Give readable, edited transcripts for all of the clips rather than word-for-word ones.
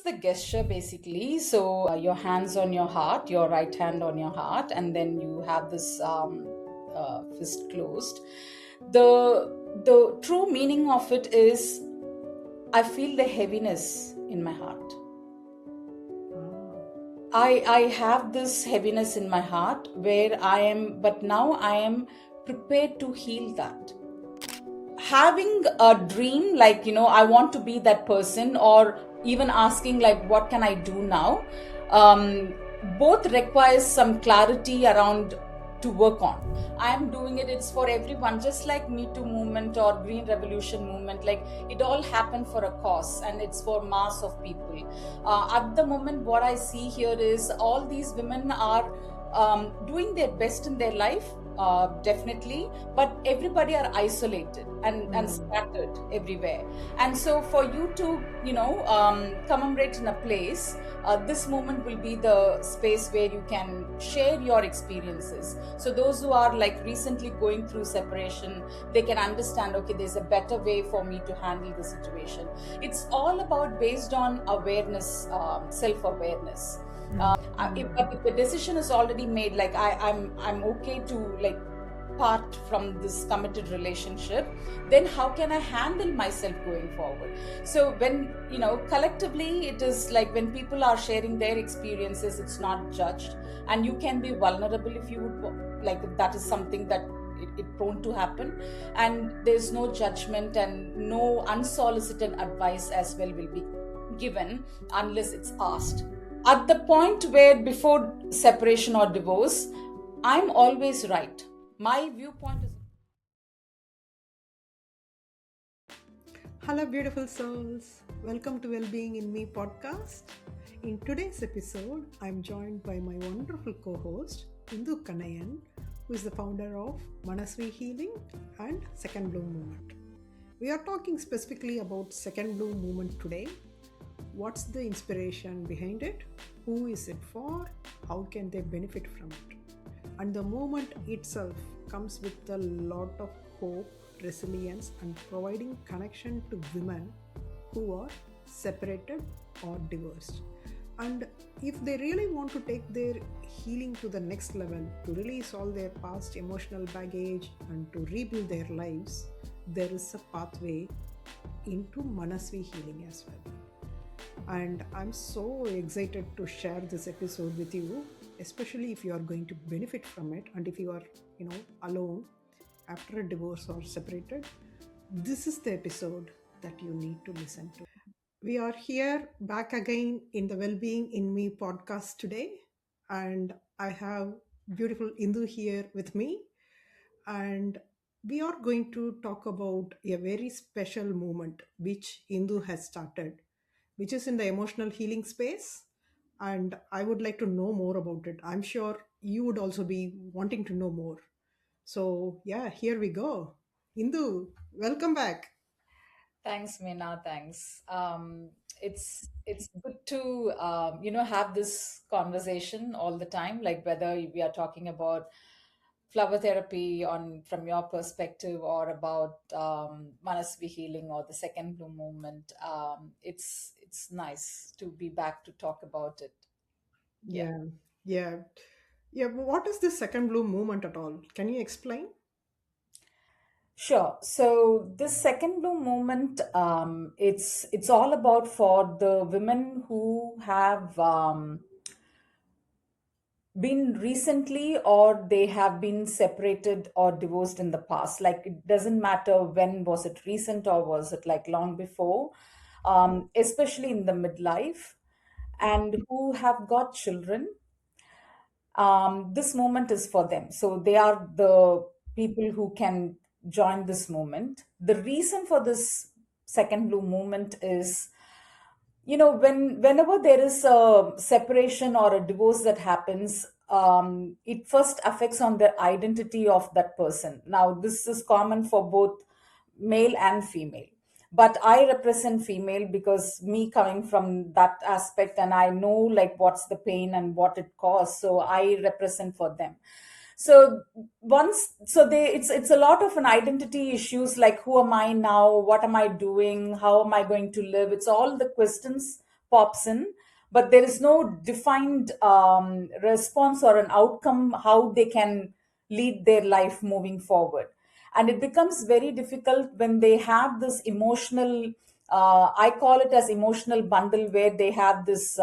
the gesture basically. So your hands on your heart, your right hand on your heart, and then you have this fist closed. The true meaning of it is I feel the heaviness in my heart. I have this heaviness in my heart where I am, but now I am prepared to heal that. Having a dream like, I want to be that person, or even asking like, what can I do now? Both requires some clarity around to work on. I am doing it, it's for everyone, just like Me Too movement or Green Revolution movement. Like, it all happened for a cause, and it's for mass of people. At the moment, what I see here is all these women are doing their best in their life, definitely, but everybody are isolated and scattered everywhere. And so for you to commemorate in a place, this moment will be the space where you can share your experiences, so those who are like recently going through separation, they can understand, okay, there's a better way for me to handle the situation. It's all about based on awareness, self-awareness. But if the decision is already made, like I'm okay to like part from this committed relationship, then how can I handle myself going forward? So when collectively, it is like when people are sharing their experiences, it's not judged, and you can be vulnerable if you would like. That is something that it prone to happen, and there's no judgment and no unsolicited advice as well will be given unless it's asked. At the point where before separation or divorce, I'm always right. My viewpoint is. Hello, beautiful souls. Welcome to Wellbeing in Me podcast. In today's episode, I'm joined by my wonderful co host, Indu Kannaiyan, who is the founder of Manasvi Healing and Second Bloom Movement. We are talking specifically about Second Bloom Movement today. What's the inspiration behind it? Who is it for? How can they benefit from it? And the movement itself comes with a lot of hope, resilience, and providing connection to women who are separated or divorced. And if they really want to take their healing to the next level, to release all their past emotional baggage and to rebuild their lives, there is a pathway into Manasvi healing as well. And I'm so excited to share this episode with you, especially if you are going to benefit from it, and if you are alone after a divorce or separated, this is the episode that you need to listen to. We are here back again in the Wellbeing in Me podcast today, and I have beautiful Indu here with me, and we are going to talk about a very special movement which Indu has started, which is in the emotional healing space. And I would like to know more about it. I'm sure you would also be wanting to know more. So, yeah, here we go. Indu, welcome back. Thanks, Meena. Thanks. It's good to have this conversation all the time, like whether we are talking about flower therapy on from your perspective, or about Manasvi healing or the second bloom movement. It's nice to be back to talk about it. Yeah. Yeah, yeah, yeah. What is this second bloom movement at all? Can you explain? Sure. So this second bloom movement, it's all about for the women who have been recently, or they have been separated or divorced in the past. Like, it doesn't matter when was it recent or was it like long before, especially in the midlife, and who have got children. This movement is for them. So they are the people who can join this movement. The reason for this second blue movement is, whenever there is a separation or a divorce that happens, it first affects on the identity of that person. Now, this is common for both male and female, but I represent female because me coming from that aspect, and I know like what's the pain and what it caused, so I represent for them. So it's a lot of an identity issues, like who am I now, what am I doing, how am I going to live. It's all the questions pops in, but there is no defined response or an outcome how they can lead their life moving forward. And it becomes very difficult when they have this emotional, I call it as emotional bundle, where they have this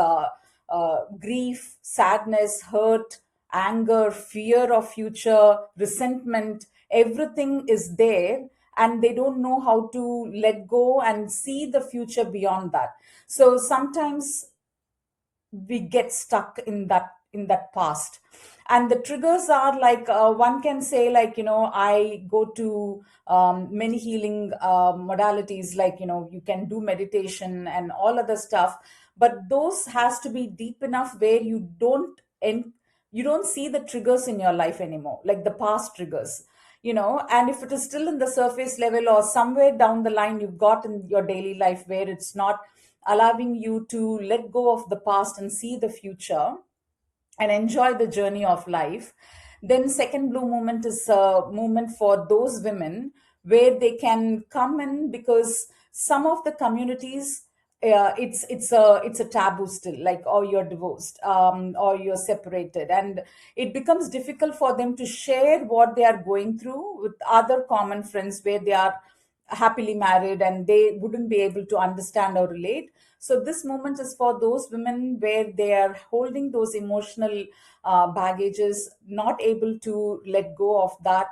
grief, sadness, hurt, anger, fear of future, resentment, everything is there, and they don't know how to let go and see the future beyond that. So sometimes we get stuck in that past. And the triggers are like, one can say, like, I go to many healing modalities, like, you can do meditation and all other stuff, but those has to be deep enough where you don't see the triggers in your life anymore, like the past triggers. And if it is still in the surface level, or somewhere down the line you've got in your daily life where it's not allowing you to let go of the past and see the future and enjoy the journey of life, then second blue movement is a movement for those women where they can come in, because some of the communities, it's a taboo still, like, or you're divorced, or you're separated, and it becomes difficult for them to share what they are going through with other common friends where they are happily married, and they wouldn't be able to understand or relate. So this moment is for those women where they are holding those emotional baggages, not able to let go of that.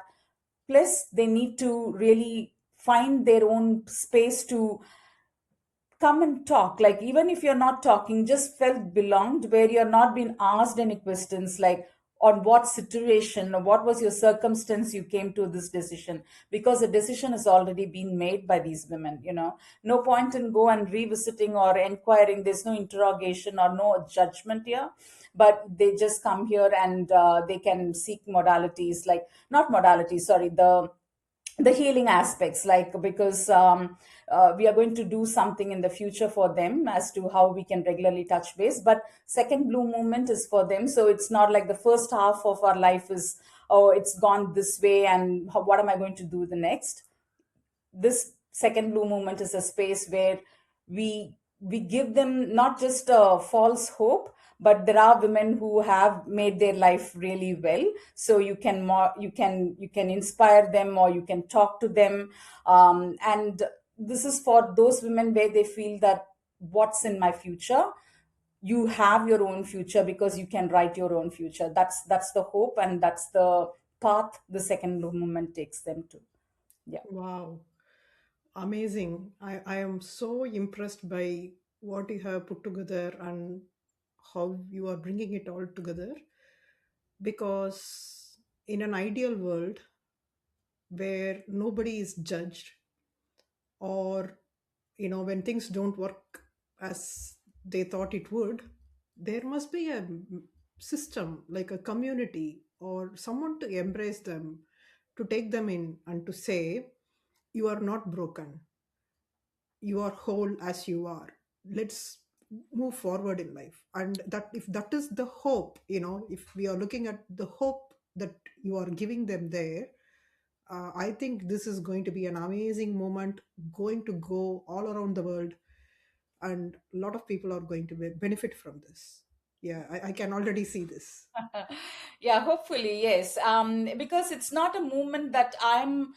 Plus, they need to really find their own space to come and talk. Like, even if you're not talking, just felt belonged, where you're not being asked any questions like, on what situation or what was your circumstance you came to this decision, because the decision has already been made by these women. No point in go and revisiting or inquiring. There's no interrogation or no judgment here, but they just come here, and they can seek modalities, like, not modalities, sorry, the healing aspects, like, because we are going to do something in the future for them as to how we can regularly touch base. But second blue movement is for them, so it's not like the first half of our life is, oh, it's gone this way, and what am I going to do the next. This second blue movement is a space where we give them not just a false hope, but there are women who have made their life really well, so you can inspire them, or you can talk to them. And this is for those women where they feel that, what's in my future? You have your own future, because you can write your own future. That's the hope, and that's the path the second blue movement takes them to. Yeah. Wow, amazing. I am so impressed by what you have put together and how you are bringing it all together. Because in an ideal world where nobody is judged, or when things don't work as they thought it would, there must be a system, like a community or someone to embrace them, to take them in and to say, you are not broken, you are whole as you are. Let's move forward in life. And that, if that is the hope, if we are looking at the hope that you are giving them there, I think this is going to be an amazing moment, going to go all around the world, and a lot of people are going to benefit from this. Yeah, I can already see this. Yeah, hopefully, yes. Because it's not a movement that I'm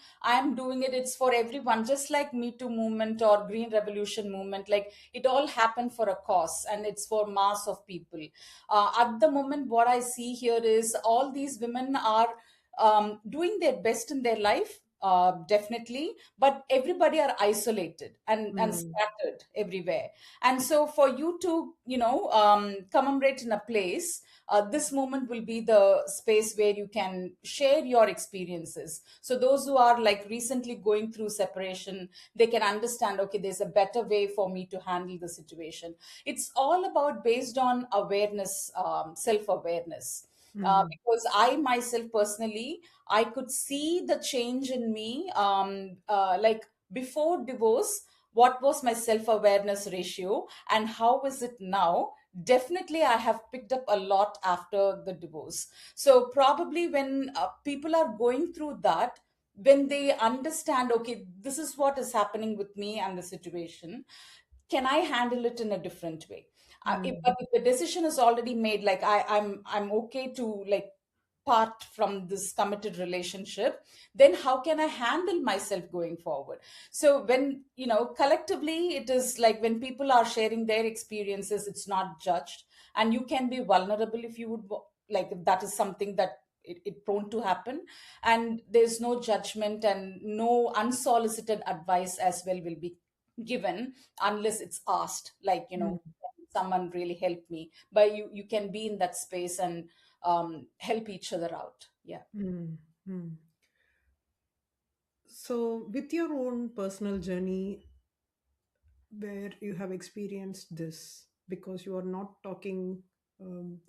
doing it. It's for everyone, just like Me Too movement or Green Revolution movement. Like, it all happened for a cause, and it's for mass of people. At the moment, what I see here is all these women are doing their best in their life. Definitely, but everybody are isolated and Mm. scattered everywhere. And so, for you to commemorate in a place, this moment will be the space where you can share your experiences. So those who are like recently going through separation, they can understand, okay, there's a better way for me to handle the situation. It's all about based on awareness, self-awareness. Mhm. Because I myself personally, I could see the change in me, like, before divorce, what was my self-awareness ratio and how is it now. Definitely, I have picked up a lot after the divorce. So probably when people are going through that, when they understand, okay, this is what is happening with me and the situation, can I handle it in a different way? Mm. But if the decision is already made, like I'm okay to like part from this committed relationship, then how can I handle myself going forward? So when, collectively, it is like when people are sharing their experiences, it's not judged, and you can be vulnerable if you would like, if that is something that it prone to happen, and there's no judgment and no unsolicited advice as well will be given unless it's asked, like, Mm. "Can someone really help me?" But you can be in that space and help each other out. Yeah. Mm. Mm. So, with your own personal journey, where you have experienced this, because you are not talking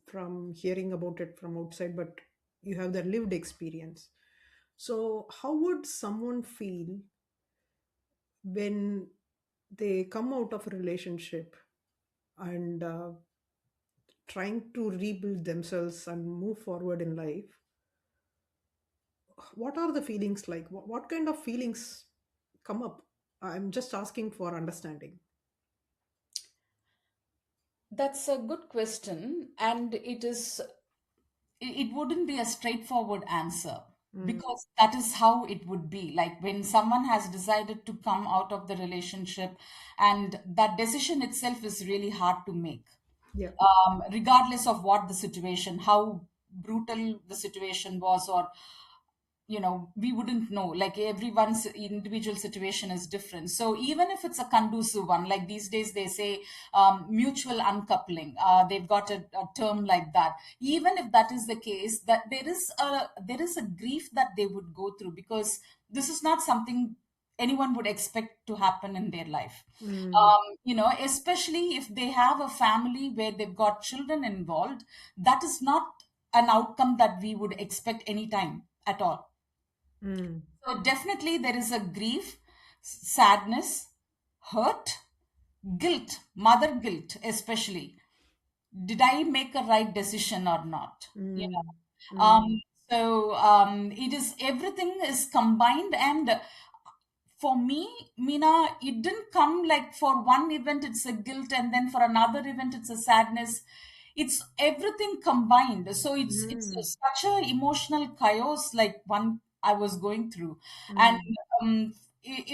from hearing about it from outside, but you have the lived experience. So, how would someone feel when they come out of a relationship and trying to rebuild themselves and move forward in life? What are the feelings like? What kind of feelings come up? I'm just asking for understanding. That's a good question, and it wouldn't be a straightforward answer, Mm. because that is how it would be. Like when someone has decided to come out of the relationship, and that decision itself is really hard to make, Yeah. regardless of what the situation, how brutal the situation was, or we wouldn't know. Like everyone's individual situation is different, so even if it's a conducive one, like these days they say, mutual uncoupling, they've got a term like that. Even if that is the case, that there is a grief that they would go through, because this is not something anyone would expect to happen in their life. Mm. Especially if they have a family where they've got children involved, that is not an outcome that we would expect anytime at all. Mm. So definitely there is a grief, sadness, hurt, guilt, mother guilt especially. Did I make a right decision or not? Mm. Um, Mm. so it is, everything is combined, and for me, Mina, it didn't come like for one event it's a guilt, and then for another event it's a sadness. It's everything combined. So it's Mm. such a emotional chaos, like one I was going through. And Mm.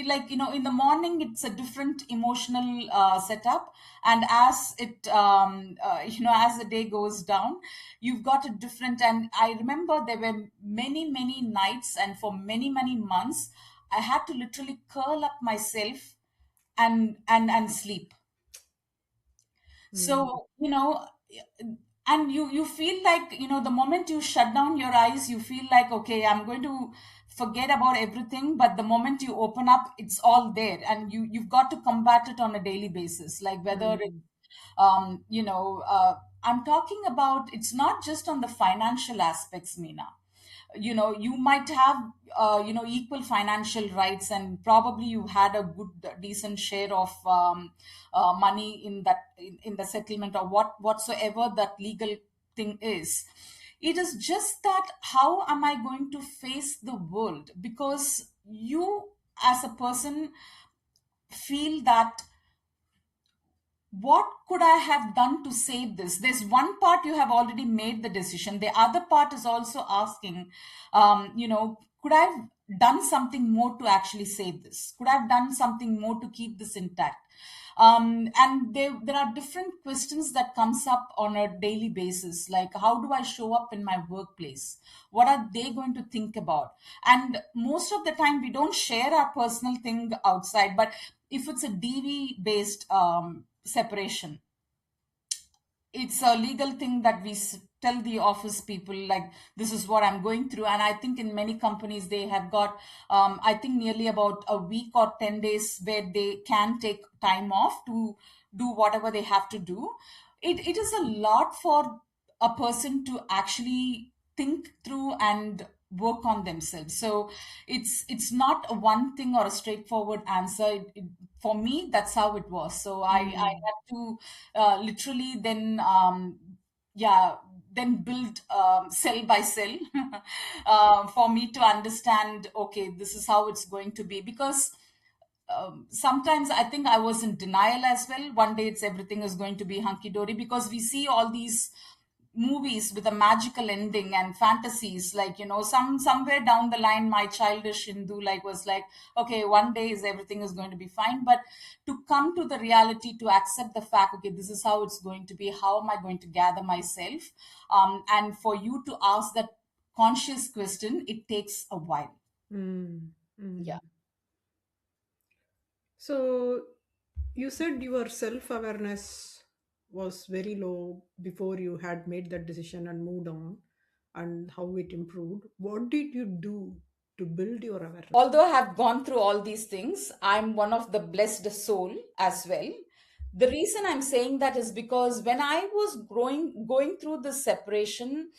like, in the morning it's a different emotional setup, and as it as the day goes down, you've got a different. And I remember there were many many nights, and for many many months I had to literally curl up myself and sleep. Mm. So, and you feel like, the moment you shut down your eyes, you feel like, okay, I'm going to forget about everything. But the moment you open up, it's all there, and you've got to combat it on a daily basis. Like whether it's, Mm. I'm talking about, it's not just on the financial aspects, Meena. You might have equal financial rights, and probably you had a good decent share of money in that, in the settlement, or whatsoever that legal thing is. It is just that, how am I going to face the world? Because you, as a person, feel that, what could I have done to save this? There's one part, you have already made the decision. The other part is also asking, could I have done something more to actually save this? Could I have done something more to keep this intact? And there are different questions that comes up on a daily basis, like how do I show up in my workplace? What are they going to think about? And most of the time we don't share our personal thing outside, but if it's a DV based separation, it's a legal thing that we tell the office people, like, this is what I'm going through. And I think in many companies they have got, I think nearly about a week or 10 days where they can take time off to do whatever they have to do. It is a lot for a person to actually think through and work on themselves. So it's not a one thing or a straightforward answer. For me, that's how it was. So I Mm. had to literally then yeah then build, cell by cell, for me to understand, okay, this is how it's going to be. Because sometimes I think I was in denial as well. One day it's everything is going to be hunky dory, because we see all these movies with a magical ending and fantasies, like, somewhere down the line my childish Hindu like was like, okay, one day is everything is going to be fine. But to come to the reality, to accept the fact, okay, this is how it's going to be, how am I going to gather myself, and for you to ask that conscious question, it takes a while. Mm, Yeah. mm. So you said your self awareness was very low before you had made that decision and moved on, and how it improved. What did you do to build your awareness? Although I have gone through all these things, I'm one of the blessed soul as well. The reason I'm saying that is because when I was going through this separation,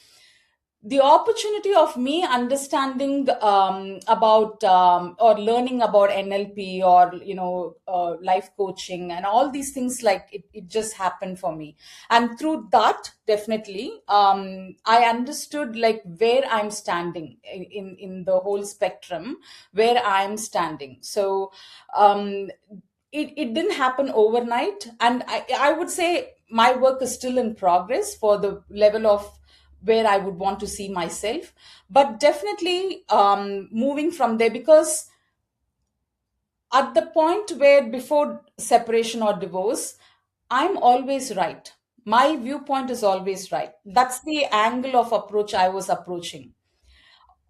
the opportunity of me understanding about or learning about NLP, or life coaching and all these things, like it just happened for me. And through that, definitely, I understood like where I'm standing in the whole spectrum, where I'm standing. So um, it didn't happen overnight, and I would say my work is still in progress for the level of where I would want to see myself. But definitely moving from there, because at the point where before separation or divorce, I'm always right. My viewpoint is always right. That's the angle of approach I was approaching.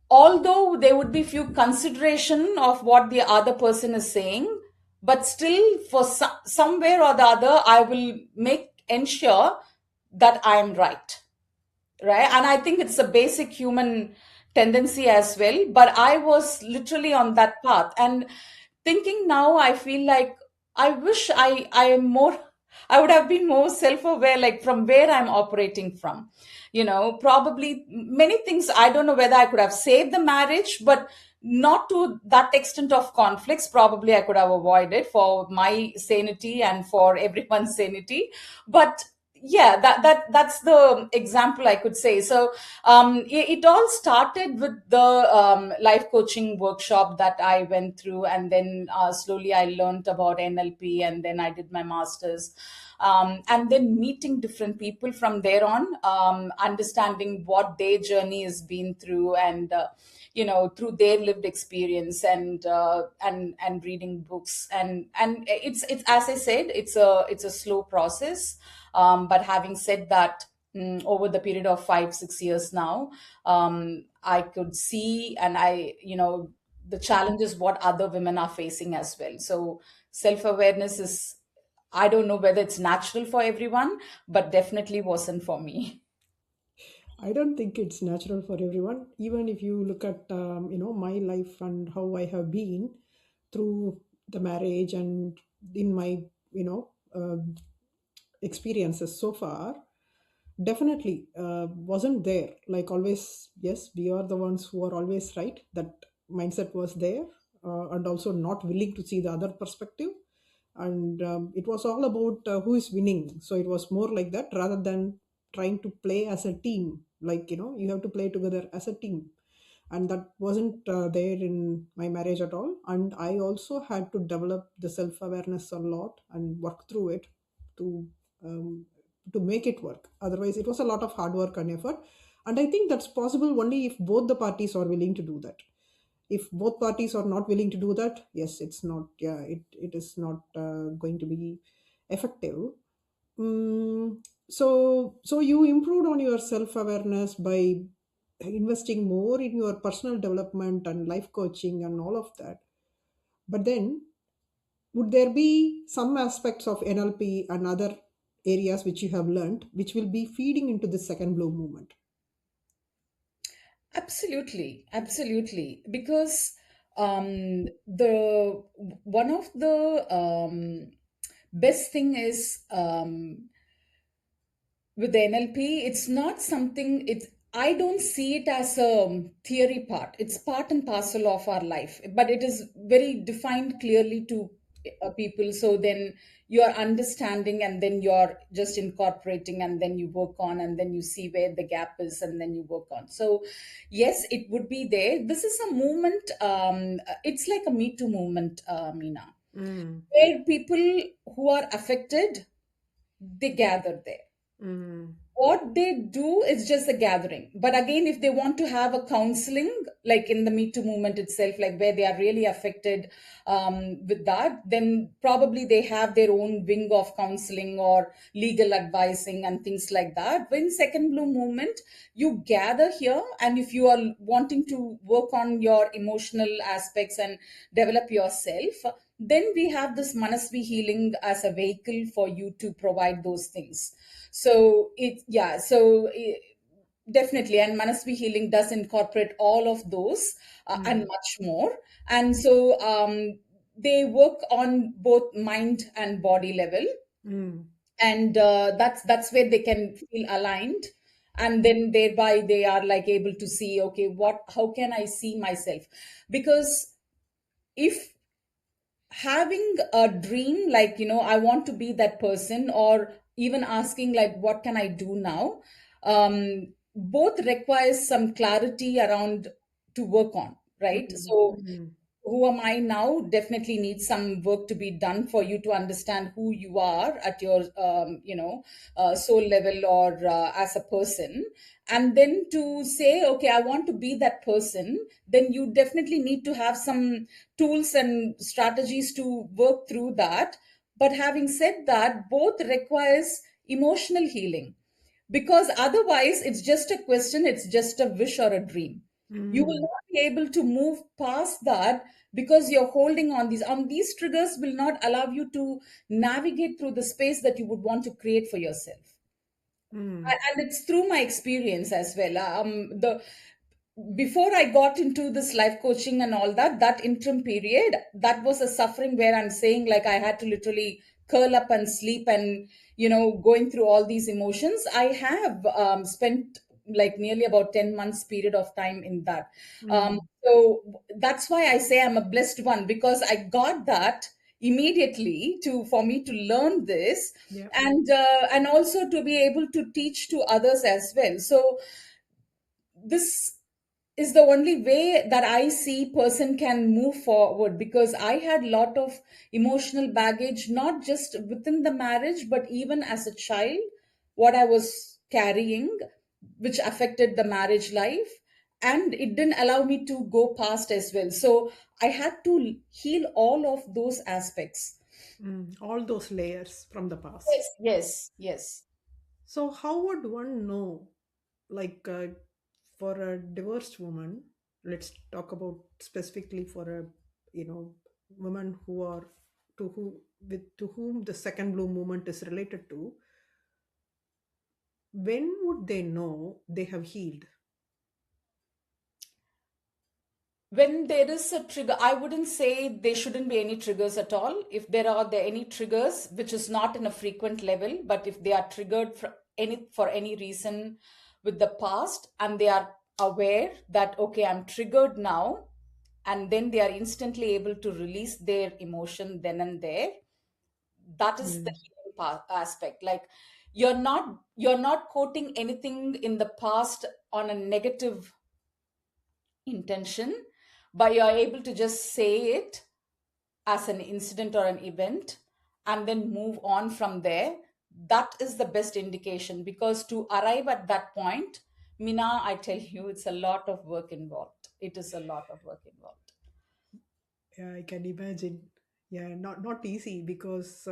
Although there would be few consideration of what the other person is saying, but still for somewhere or the other, I will make ensure that I am right. And I think it's a basic human tendency as well, but I was literally on that path. And thinking now, I feel like I wish I am more, I would have been more self-aware, like from where I'm operating from. Probably many things, I don't know whether I could have saved the marriage, but not to that extent of conflicts. Probably I could have avoided for my sanity and for everyone's sanity. But yeah, that's the example I could say. So it all started with the life coaching workshop that I went through, and then slowly I learned about NLP, and then I did my masters, and then meeting different people from there on, understanding what their journey has been through, and through their lived experience, and reading books, and it's as I said, it's a slow process. But having said that, over the period of 5 6 years now, I could see, and the challenges what other women are facing as well. So self-awareness is, I don't know whether it's natural for everyone, but definitely wasn't for me. I don't think it's natural for everyone. Even if you look at my life and how I have been through the marriage and in my you know experiences so far, definitely wasn't there. Like always, yes, we are the ones who are always right. That mindset was there, and also not willing to see the other perspective. And it was all about who is winning. So it was more like that rather than trying to play as a team. Like you have to play together as a team, and that wasn't there in my marriage at all. And I also had to develop the self awareness a lot and work through it to um, to make it work. Otherwise, it was a lot of hard work and effort. And I think that's possible only if both the parties are willing to do that. If both parties are not willing to do that, yes, it's not. Yeah, it is not going to be effective. So you improved on your self awareness by investing more in your personal development and life coaching and all of that. But then, would there be some aspects of NLP and other areas which you have learned which will be feeding into the second blow movement? Absolutely, absolutely. Because the one of the best thing is, with the NLP, it's not something, it's, I don't see it as a theory part. It's part and parcel of our life, but it is very defined clearly to people. So then you're understanding, and then you're just incorporating, and then you work on, and then you see where the gap is, and then you work on. So yes, it would be there. This is a movement. It's like a Me Too movement, Meena. Mm. where people who are affected, they gather there. Mm. What they do is just a gathering, but again, if they want to have a counseling, like in the Me Too movement itself, like where they are really affected with that, then probably they have their own wing of counseling or legal advising and things like that. When Second Blue movement, you gather here, and if you are wanting to work on your emotional aspects and develop yourself, then we have this Manasvi healing as a vehicle for you to provide those things. So it, yeah, so definitely, and Manasvi healing does incorporate all of those and Mm. much more. And so they work on both mind and body level, Mm. and that's where they can feel aligned, and then thereby they are like able to see, okay, what, how can I see myself? Because if having a dream like, I want to be that person, or even asking like, what can I do now, both requires some clarity around to work on, right? Mm. So Mm. who am I now definitely needs some work to be done for you to understand who you are at your soul level, or as a person. And then to say, okay, I want to be that person, then you definitely need to have some tools and strategies to work through that. But having said that, both requires emotional healing, because otherwise it's just a question, it's just a wish or a dream. You will Mm. not be able to move past that, because you're holding on these triggers will not allow you to navigate through the space that you would want to create for yourself. Mm. And it's through my experience as well. The Before I got into this life coaching and all that, that interim period, that was a suffering where I'm saying like I had to literally curl up and sleep, and going through all these emotions. I have spent like nearly about 10 months period of time in that. Mm. So that's why I say I'm a blessed one, because I got that immediately to for me to learn this, Yeah. and also to be able to teach to others as well. So this is the only way that I see person can move forward, because I had lot of emotional baggage, not just within the marriage, but even as a child, what I was carrying, which affected the marriage life, and it didn't allow me to go past as well. So I had to heal all of those aspects. Mm. All those layers from the past. Yes, yes, yes. So, how would one know, like, for a divorced woman, let's talk about specifically for a, you know, women who are to whom the second blue movement is related to, when would they know they have healed? When there is a trigger, I wouldn't say there shouldn't be any triggers at all. If there are any triggers which is not in a frequent level, but if they are triggered for any reason with the past, and they are aware that, okay, I'm triggered now, and then they are instantly able to release their emotion then and there, that is the Mm. healing aspect. Like, you're not quoting anything in the past on a negative intention, but you're able to just say it as an incident or an event, and then move on from there. That is the best indication, because to arrive at that point, Mina, I tell you, it's a lot of work involved. It is a lot of work involved. Yeah, I can imagine. Yeah, not easy because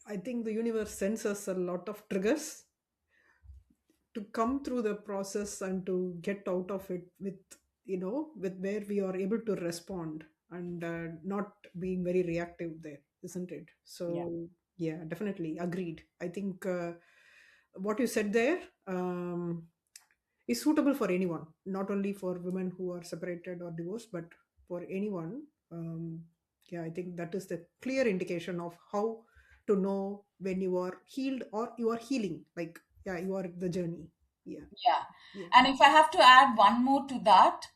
I think the universe sends us a lot of triggers to come through the process and to get out of it with, with where we are able to respond and not being very reactive there, isn't it? Yeah. So yeah, definitely agreed. I think what you said there is suitable for anyone, not only for women who are separated or divorced, but for anyone. Yeah, I think that is the clear indication of how to know when you are healed or you are healing. Like, yeah, you are the journey. Yeah, Yeah. yeah. And if I have to add one more to that,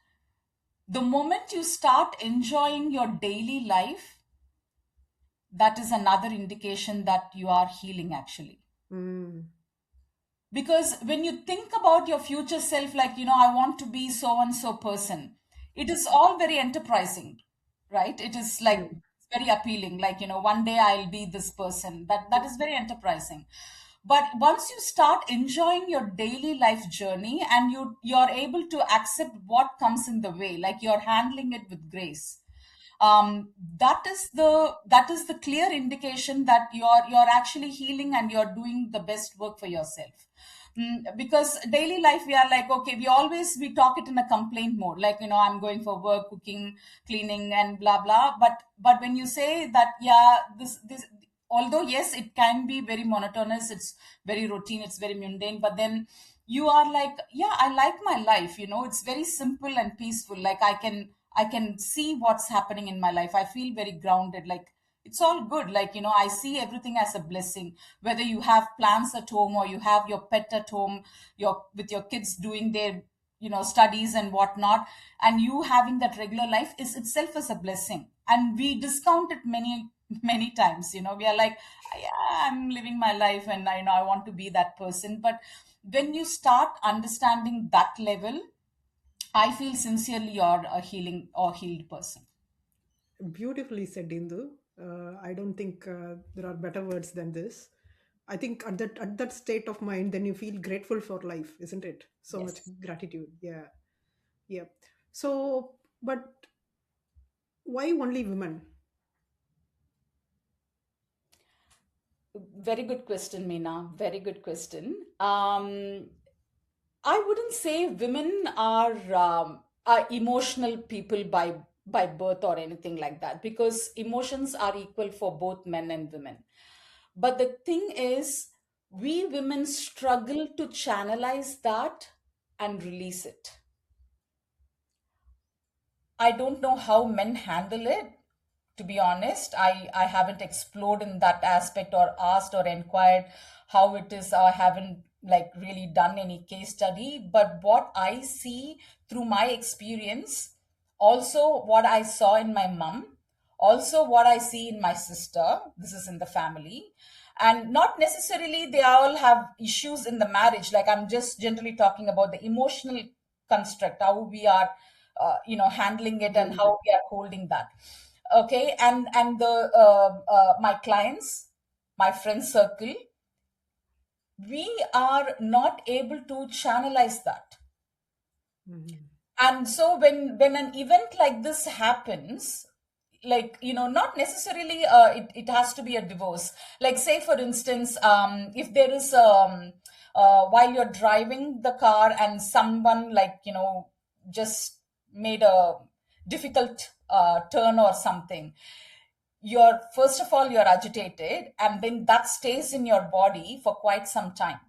the moment you start enjoying your daily life, that is another indication that you are healing actually. Mm, Because when you think about your future self, like, I want to be so and so person, it is all very enterprising. right? It is like Mm. very appealing, like, one day I'll be this person. That is very enterprising. But once you start enjoying your daily life journey and you're able to accept what comes in the way, like you're handling it with grace, that is the clear indication that you're actually healing and you're doing the best work for yourself. Because daily life, we are like, okay, we talk it in a complaint mode, like, I'm going for work, cooking, cleaning, and blah blah. But when you say that, yeah, this, although yes, it can be very monotonous, it's very routine, it's very mundane, but then you are like, yeah, I like my life, it's very simple and peaceful. Like, I can see what's happening in my life. I feel very grounded. Like, it's all good. Like, I see everything as a blessing. Whether you have plants at home or you have your pet at home, with your kids doing their, studies and whatnot, and you having that regular life is itself as a blessing. And we discount it many, many times. We are like, yeah, I'm living my life and I want to be that person. But when you start understanding that level, I feel sincerely you're a healing or healed person. Beautifully said, Indu. I don't think there are better words than this. I think at that state of mind, then you feel grateful for life, isn't it? So much Yes. gratitude. Yeah, yeah. So, but why only women? Very good question, Meena. Very good question. I wouldn't say women are emotional people by birth or anything like that, because emotions are equal for both men and women. But the thing is, we women struggle to channelize that and release it. I don't know how men handle it. To be honest, I haven't explored in that aspect or asked or inquired how it is. I haven't like really done any case study. But what I see through my experience, also what I saw in my mom, also what I see in my sister, this is in the family, and not necessarily they all have issues in the marriage. Like, I'm just generally talking about the emotional construct, how we are handling it and how we are holding that. Okay. And my clients, my friend circle, we are not able to channelize that. Mhm. And so when an event like this happens, like, not necessarily it has to be a divorce. Like, say for instance, if there is while you're driving the car and someone, like, just made a difficult turn or something, you're, first of all, you're agitated, and then that stays in your body for quite some time.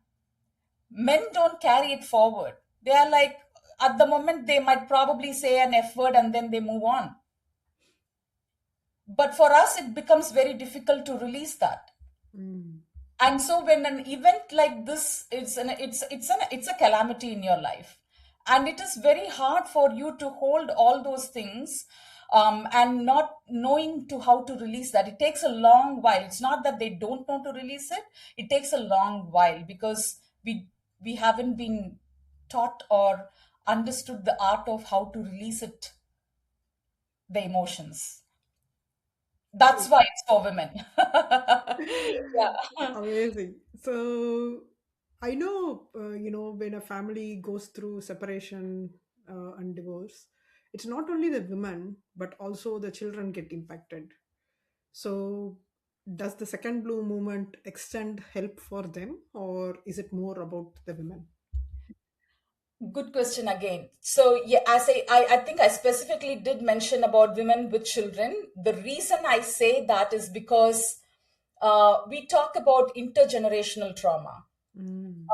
Men don't carry it forward. They are like, at the moment, they might probably say an F word and then they move on. But for us, it becomes very difficult to release that. Mm. And so when an event like this, it's a calamity in your life, and it is very hard for you to hold all those things, and not knowing to how to release that. It takes a long while. It's not that they don't know to release it. It takes a long while because we haven't been taught or understood the art of how to release it, the emotions. That's why it's for women. Yeah. Amazing. So I know, when a family goes through separation and divorce, it's not only the women, but also the children get impacted. So, does the second blue movement extend help for them, or is it more about the women? Good question again. So yeah, as I think I specifically did mention about women with children. The reason I say that is because we talk about intergenerational trauma. Mm.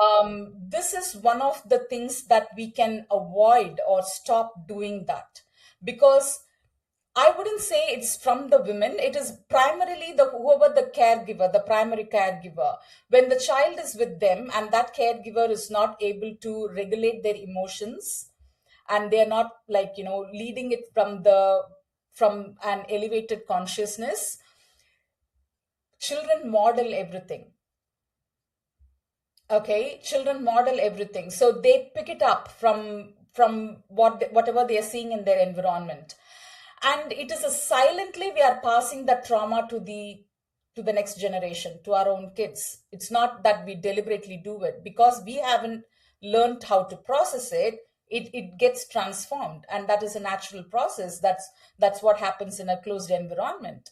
This is one of the things that we can avoid or stop doing that, because I wouldn't say it's from the women. It is primarily the whoever the caregiver, the primary caregiver. When the child is with them and that caregiver is not able to regulate their emotions, and they're not, like, leading it from an elevated consciousness, children model everything. Okay, children model everything, so they pick it up from whatever they are seeing in their environment. And it is a silently we are passing that trauma to the next generation, to our own kids. It's not that we deliberately do it, because we haven't learned how to process it. It gets transformed, and that is a natural process. That's what happens in a closed environment.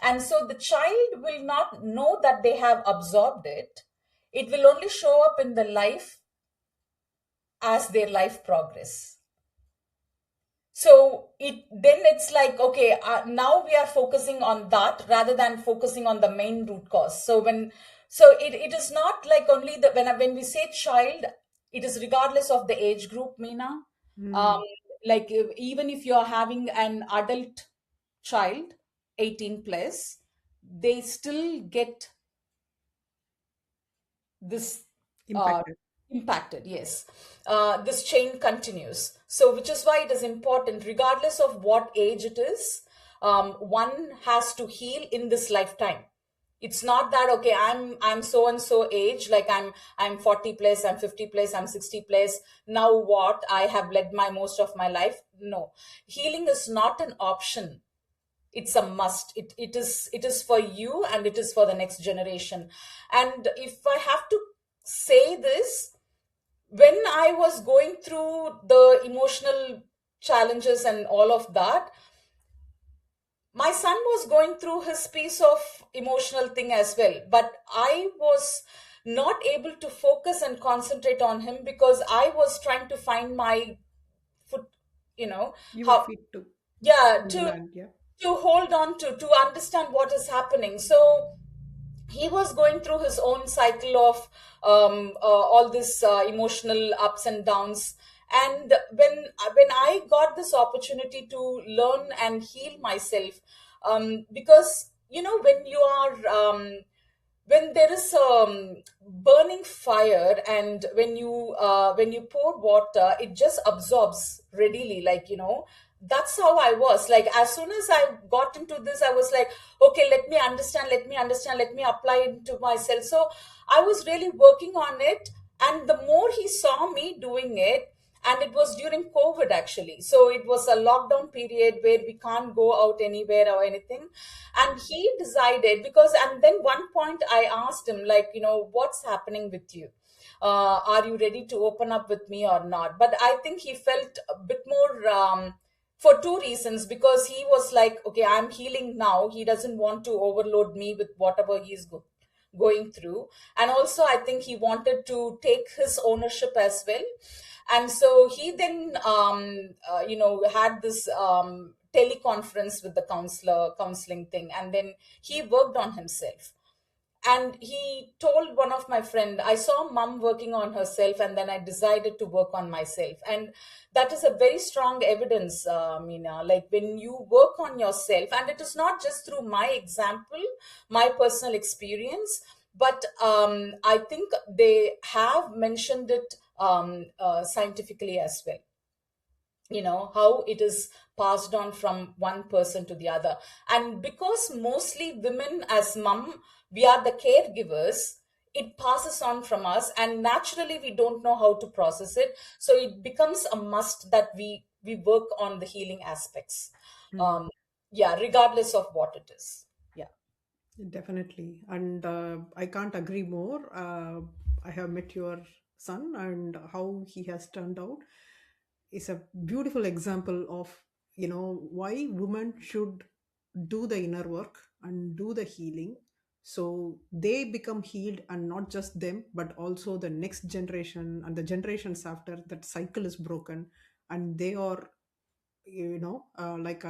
And so the child will not know that they have absorbed it. It will only show up in the life as their life progress. So it's like, okay, now we are focusing on that rather than focusing on the main root cause. It is not like only the when we say child, it is regardless of the age group, Meena. um, Mm. like even if you are having an adult child, 18 plus, they still get this uh, Impacted. impacted. Yes, this chain continues. So which is why it is important, regardless of what age it is. One has to heal in this lifetime. It's not that, okay, I'm so and so age, like I'm 40 plus, I'm 50 plus, I'm 60 plus, now what, I have led my most of my life. No, healing is not an option, it's a must. It is for you, and it is for the next generation. And if I have to say this, when I was going through the emotional challenges and all of that, my son was going through his piece of emotional thing as well, but I was not able to focus and concentrate on him because I was trying to find my foot, you know, Your how, feet too yeah, on the to land, yeah. hold on to understand what is happening. So he was going through his own cycle of all this emotional ups and downs. And when I got this opportunity to learn and heal myself, because when you are when there is burning fire, and when you pour water, it just absorbs readily, like, that's how I was. Like, as soon as I got into this, I was like, okay, let me understand, let me apply it to myself. So I was really working on it. And the more he saw me doing it, and it was during COVID actually, so it was a lockdown period where we can't go out anywhere or anything. And he decided, because, and then one point I asked him, like, what's happening with you, are you ready to open up with me or not? But I think he felt a bit more, for two reasons. Because he was like, okay, I'm healing now, he doesn't want to overload me with whatever going through. And also I think he wanted to take his ownership as well. And so he then had this teleconference with the counseling thing, and then he worked on himself. And he told one of my friend, I saw mom working on herself, and then I decided to work on myself. And that is a very strong evidence, Meena. Like, when you work on yourself, and it is not just through my example, my personal experience, but I think they have mentioned it scientifically as well, how it is passed on from one person to the other. And because mostly women as mom, we are the caregivers, it passes on from us, and naturally we don't know how to process it. So it becomes a must that we work on the healing aspects. Mm. um yeah, regardless of what it is. Yeah. Definitely. And I can't agree more. I have met your son, and how he has turned out is a beautiful example of, why women should do the inner work and do the healing, so they become healed, and not just them, but also the next generation and the generations after. That cycle is broken, and they are, like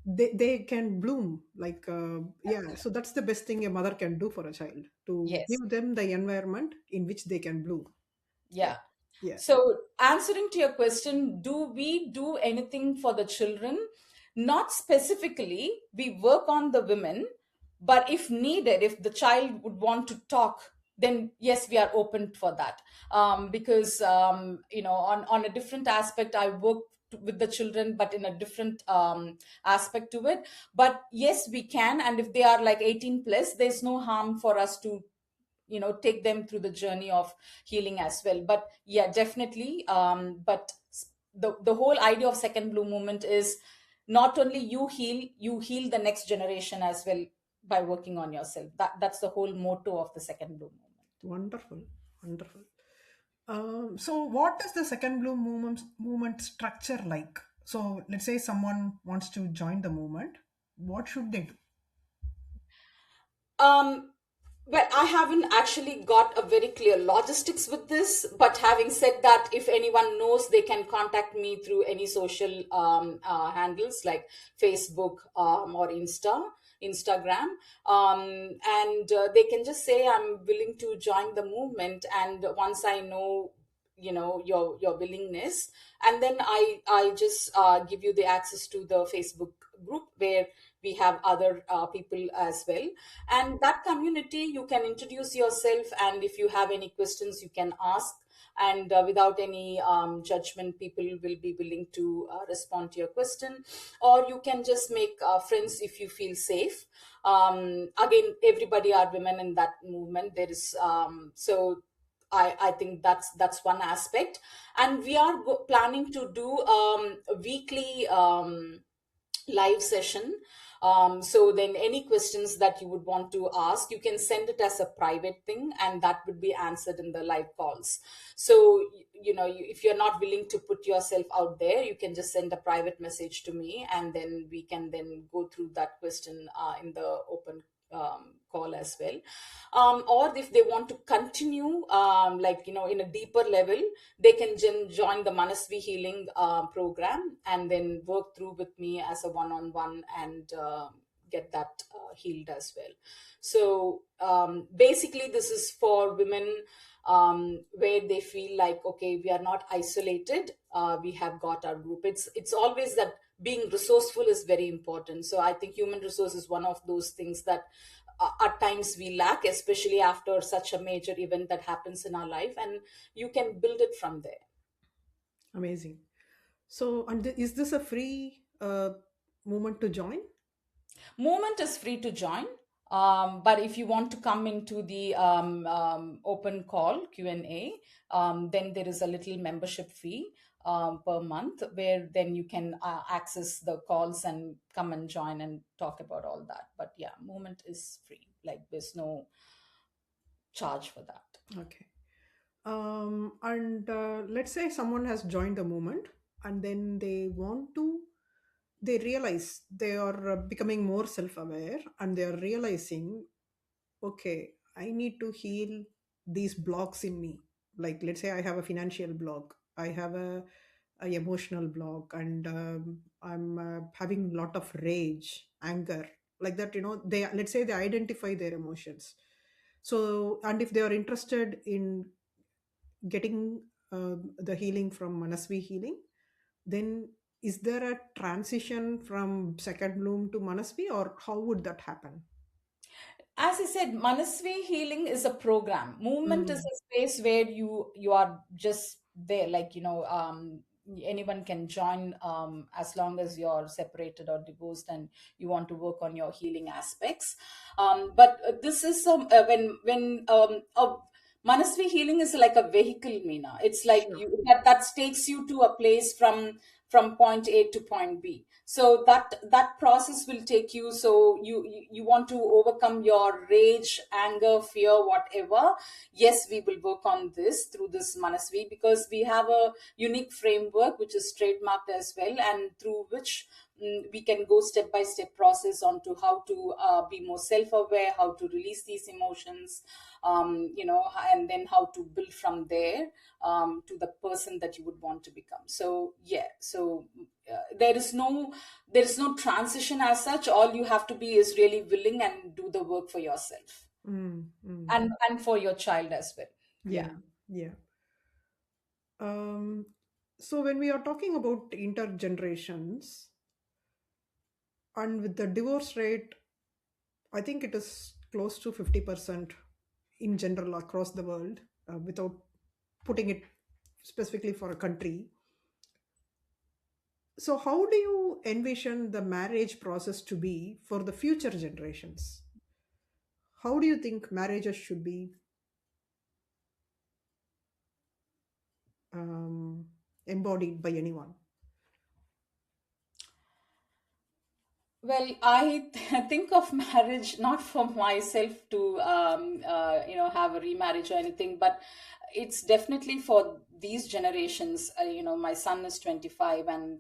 they can bloom, like, yeah. So that's the best thing a mother can do for a child, to Yes. give them the environment in which they can bloom. Yeah. Yeah. Yeah. So, answering to your question, do we do anything for the children? Not specifically. We work on the women, but if needed, if the child would want to talk, then yes, we are open for that. Because on a different aspect, I work with the children, but in a different aspect to it. But yes, we can, and if they are like 18 plus, there's no harm for us to take them through the journey of healing as well. But yeah, definitely, but the whole idea of second blue movement is not only you heal the next generation as well by working on yourself. That's the whole motto of the second bloom movement. Wonderful, wonderful. So, what is the second bloom movement structure like? So, let's say someone wants to join the movement. What should they do? Um, well, I haven't actually got a very clear logistics with this, but having said that, if anyone knows, they can contact me through any social handles like Facebook or Instagram, and they can just say I'm willing to join the movement. And once I know, your willingness, and then I just give you the access to the Facebook group where we have other people as well. And that community, you can introduce yourself, and if you have any questions you can ask, and without any judgment, people will be willing to respond to your question. Or you can just make friends if you feel safe. Again, everybody are women in that movement. There is so I think that's one aspect. And we are planning to do a weekly live session. So then any questions that you would want to ask, you can send it as a private thing, and that would be answered in the live calls. So if you're not willing to put yourself out there, you can just send a private message to me, and then we can then go through that question in the open call as well. Or if they want to continue, in a deeper level, they can join the Manasvi healing program, and then work through with me as a one-on-one, and get that healed as well. So basically this is for women, where they feel like, okay, we are not isolated, we have got our group. It's always that being resourceful is very important. So I think human resource is one of those things that at times we lack, especially after such a major event that happens in our life, and you can build it from there. Amazing. So, and is this a free movement to join? Movement is free to join, but if you want to come into the open call Q&A, then there is a little membership fee per month, where then you can access the calls and come and join and talk about all that. But yeah, movement is free, like there's no charge for that. Okay. And let's say someone has joined the movement and then they realize they are becoming more self aware and they are realizing, okay, I need to heal these blocks in me. Like, let's say I have a financial block, I have a emotional block, and I'm having a lot of rage, anger, like that. They, let's say, they identify their emotions. So, and if they are interested in getting the healing from Manasvi healing, then is there a transition from second bloom to Manasvi, or how would that happen? As I said, Manasvi healing is a program. Movement is Mm, a space where you are just there, like anyone can join, as long as you're separated or divorced and you want to work on your healing aspects. But this is when Manasvi healing is like a vehicle, Meena. It's like sure. that takes you to a place from point A to point B. So that process will take you. So you want to overcome your rage, anger, fear, whatever. Yes, we will work on this through this Manasvi, because we have a unique framework which is trademarked as well, and through which we can go step by step process onto how to be more self-aware, how to release these emotions, and then how to build from there to the person that you would want to become. So yeah, so there is no transition as such. All you have to be is really willing and do the work for yourself, Mm, mm. and for your child as well. Yeah. Yeah, yeah. Um, so when we are talking about intergenerations and with the divorce rate, I think it is close to 50% in general across the world, without putting it specifically for a country. So, how do you envision the marriage process to be for the future generations? How do you think marriages should be um, embodied by anyone? Well, think of marriage not for myself to have a remarriage or anything, but it's definitely for these generations. My son is 25, and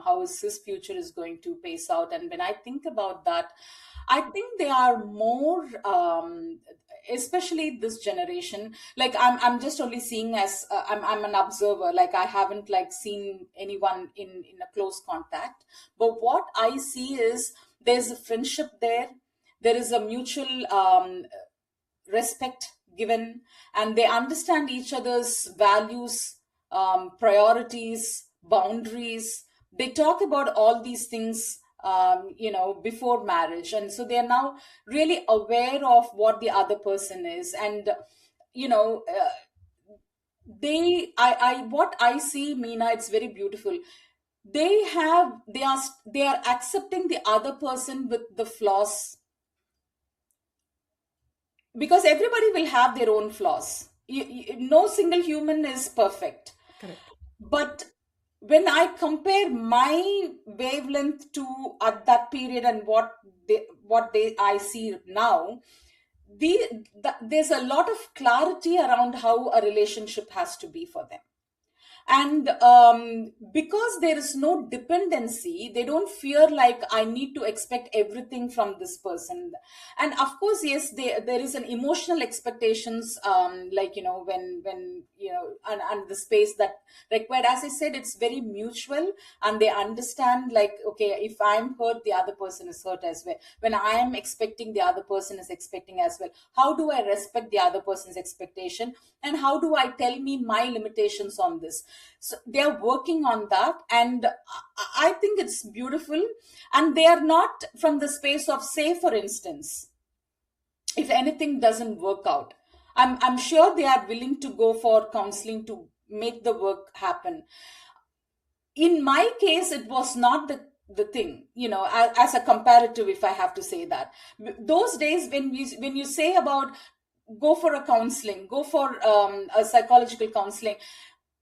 how is his future is going to pace out. And when I think about that, I think they are more, especially this generation. Like I'm just only seeing as I'm an observer. Like I haven't like seen anyone in a close contact, but what I see is there's a friendship there. There is a mutual respect given, and they understand each other's values, priorities, boundaries. They talk about all these things, before marriage, and so they are now really aware of what the other person is. And you know uh, I what I see, Meena, it's very beautiful. They are accepting the other person with the flaws, because everybody will have their own flaws. No single human is perfect. Correct. But when I compare my wavelength to at that period and what they I see now, there's a lot of clarity around how a relationship has to be for them. And because there is no dependency, they don't fear like I need to expect everything from this person. And of course, yes, there is an emotional expectations, like when and the space that required. As I said, it's very mutual, and they understand like, okay, if I'm hurt, the other person is hurt as well. When I am expecting, the other person is expecting as well. How do I respect the other person's expectation, and how do I tell me my limitations on this? So they are working on that, and I think it's beautiful. And they are not from the space of, say for instance, if anything doesn't work out, I'm sure they are willing to go for counseling to make the work happen. In my case, it was not the thing, as a comparative, if I have to say that. Those days, when you say about go for a counseling, go for a psychological counseling,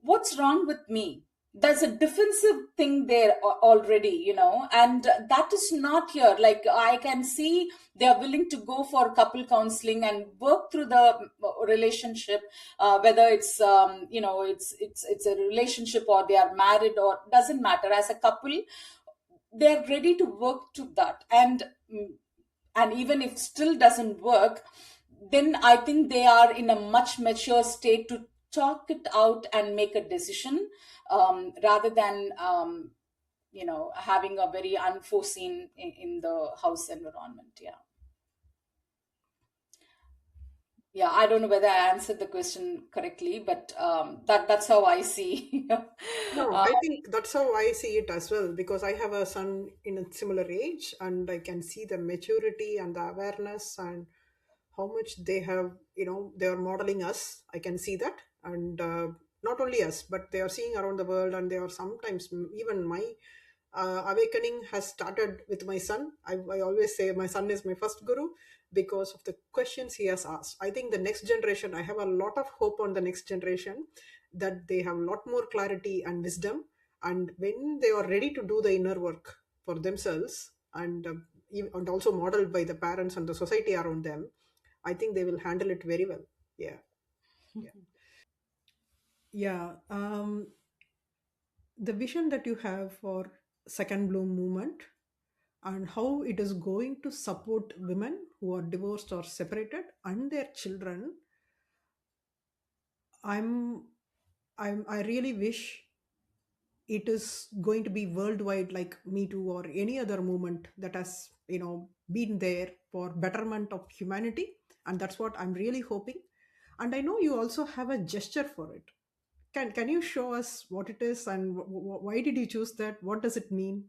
what's wrong with me? There's a defensive thing there already, and that is not here. Like I can see they are willing to go for couple counseling and work through the relationship, whether it's it's a relationship, or they are married, or doesn't matter. As a couple, they're ready to work to that. And even if still doesn't work, then I think they are in a much mature state to talk it out and make a decision, rather than having a very unforeseen in the house environment. Yeah, I don't know whether I answered the question correctly, but that's how I see. No, uh, I think that's how I see it as well, because I have a son in a similar age and I can see the maturity and the awareness and how much they have, they are modeling us. I can see that. And not only us, but they are seeing around the world, and they are sometimes even my awakening has started with my son. I always say my son is my first guru because of the questions he has asked. I think the next generation, I have a lot of hope on the next generation, that they have a lot more clarity and wisdom. And when they are ready to do the inner work for themselves, and and also modeled by the parents and the society around them, I think they will handle it very well. Yeah. Yeah. Yeah. The vision that you have for Second Bloom movement and how it is going to support women who are divorced or separated and their children, i'm I really wish it is going to be worldwide, like Me Too or any other movement that has been there for betterment of humanity. And that's what I'm really hoping. And I know you also have a gesture for it. Can you show us what it is, and why did you choose that? What does it mean?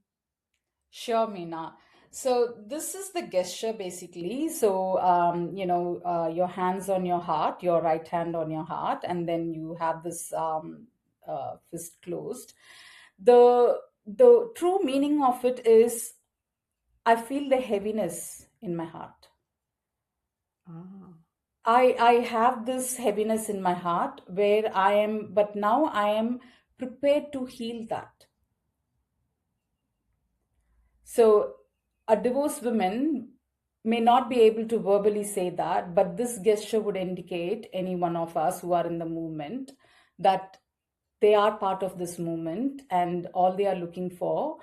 Sure, Meena. So this is the gesture basically. So your hands on your heart, your right hand on your heart, and then you have this fist closed. The true meaning of it is, I feel the heaviness in my heart. Ah. I have this heaviness in my heart where I am, but now I am prepared to heal that. So a divorced woman may not be able to verbally say that, but this gesture would indicate any one of us who are in the movement that they are part of this movement, and all they are looking for,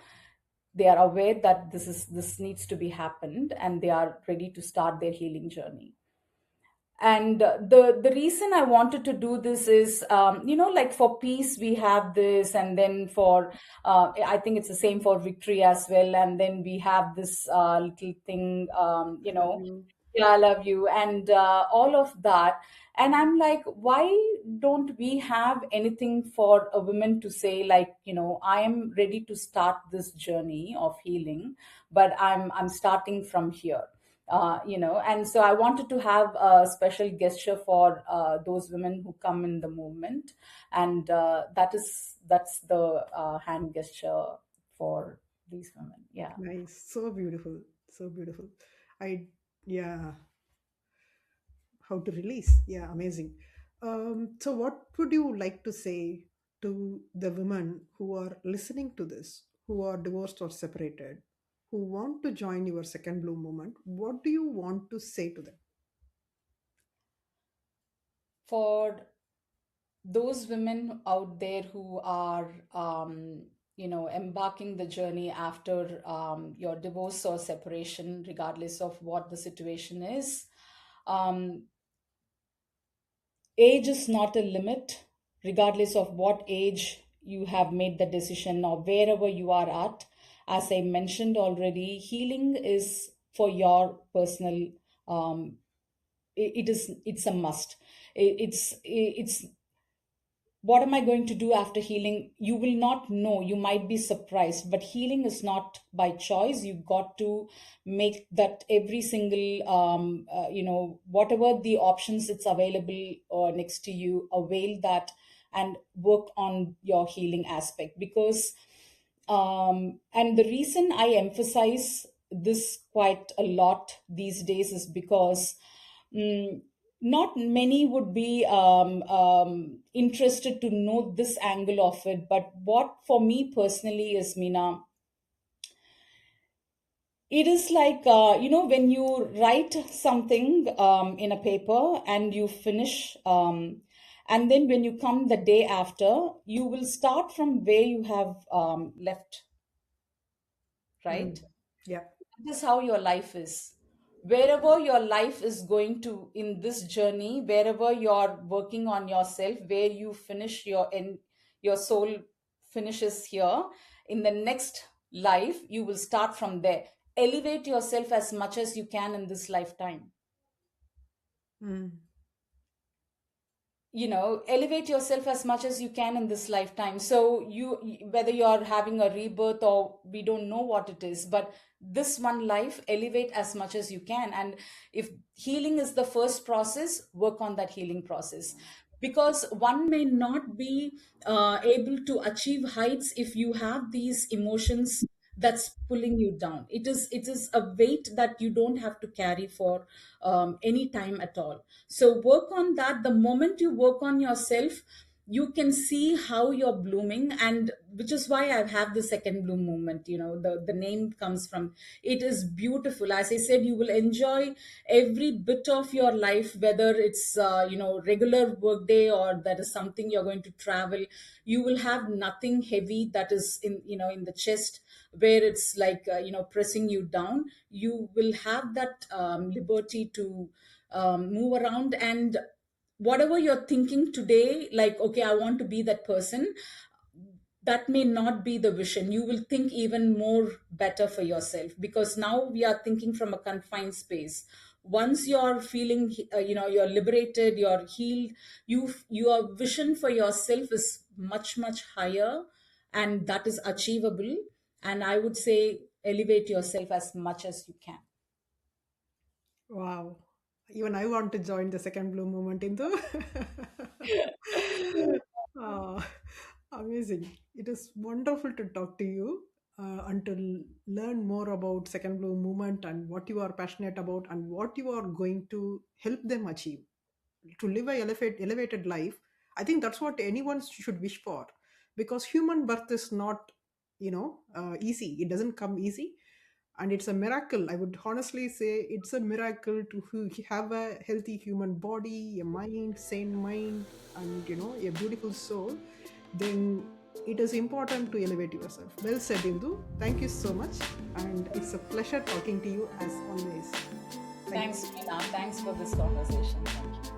they are aware that this needs to be happened, and they are ready to start their healing journey. And the reason I wanted to do this is, like for peace we have this, and then for I think it's the same for victory as well, and then we have this little thing, I love you. yeah, I love you, and all of that. And I'm like, why don't we have anything for a woman to say, like, I am ready to start this journey of healing, but I'm starting from here. And so I wanted to have a special gesture for those women who come in the movement, and that's the hand gesture for these women. Yeah. Nice. So beautiful. So beautiful. I, yeah, how to release. Yeah, amazing. So, what would you like to say to the women who are listening to this, who are divorced or separated, who want to join your second bloom movement? What do you want to say to them? For those women out there who are embarking the journey after your divorce or separation, regardless of what the situation is, um, age is not a limit, regardless of what age you have made the decision or wherever you are at. As I mentioned already, healing is for your personal, um, it's a must. It's what am I going to do after healing? You will not know. You might be surprised, but healing is not by choice. You got to make that every single, whatever the options it's available next to you, avail that and work on your healing aspect. Because, and the reason I emphasize this quite a lot these days is because, mm, not many would be interested to know this angle of it. But what for me personally is, Meena, it is like, when you write something in a paper and you finish, and then when you come the day after, you will start from where you have left, Mm. right? Yeah. This is how your life is. Wherever your life is going to in this journey, wherever you're working on yourself, where you finish your soul finishes here, in the next life you will start from there. Elevate yourself as much as you can in this lifetime. Mm. Elevate yourself as much as you can in this lifetime. So whether you're having a rebirth or we don't know what it is, but this one life, elevate as much as you can. And if healing is the first process, work on that healing process, because one may not be able to achieve heights if you have these emotions that's pulling you down. It is a weight that you don't have to carry for any time at all. So work on that. The moment you work on yourself, you can see how you're blooming, and which is why I have the second bloom movement. The name comes from it. Is beautiful. As I said, you will enjoy every bit of your life, whether it's regular work day or that is something you're going to travel. You will have nothing heavy that is in the chest, where it's like pressing you down. You will have that liberty to move around, and whatever you're thinking today, like, okay, I want to be that person, that may not be the vision. You will think even more better for yourself, because now we are thinking from a confined space. Once you're feeling you're liberated, you're healed, your vision for yourself is much much higher, and that is achievable. And I would say, elevate yourself as much as you can. Wow. Even I want to join the second bloom movement in the. Ah, amazing. It is wonderful to talk to you and to learn more about second bloom movement and what you are passionate about and what you are going to help them achieve to live a elevated life. I think that's what anyone should wish for, because human birth is not easy. It doesn't come easy. And it's a miracle. I would honestly say it's a miracle to have a healthy human body, a mind, sane mind, and a beautiful soul. Then it is important to elevate yourself. Well said, Indu. Thank you so much, and it's a pleasure talking to you as always. Thank you. Thanks, Meena. Thanks for this conversation. Thank you.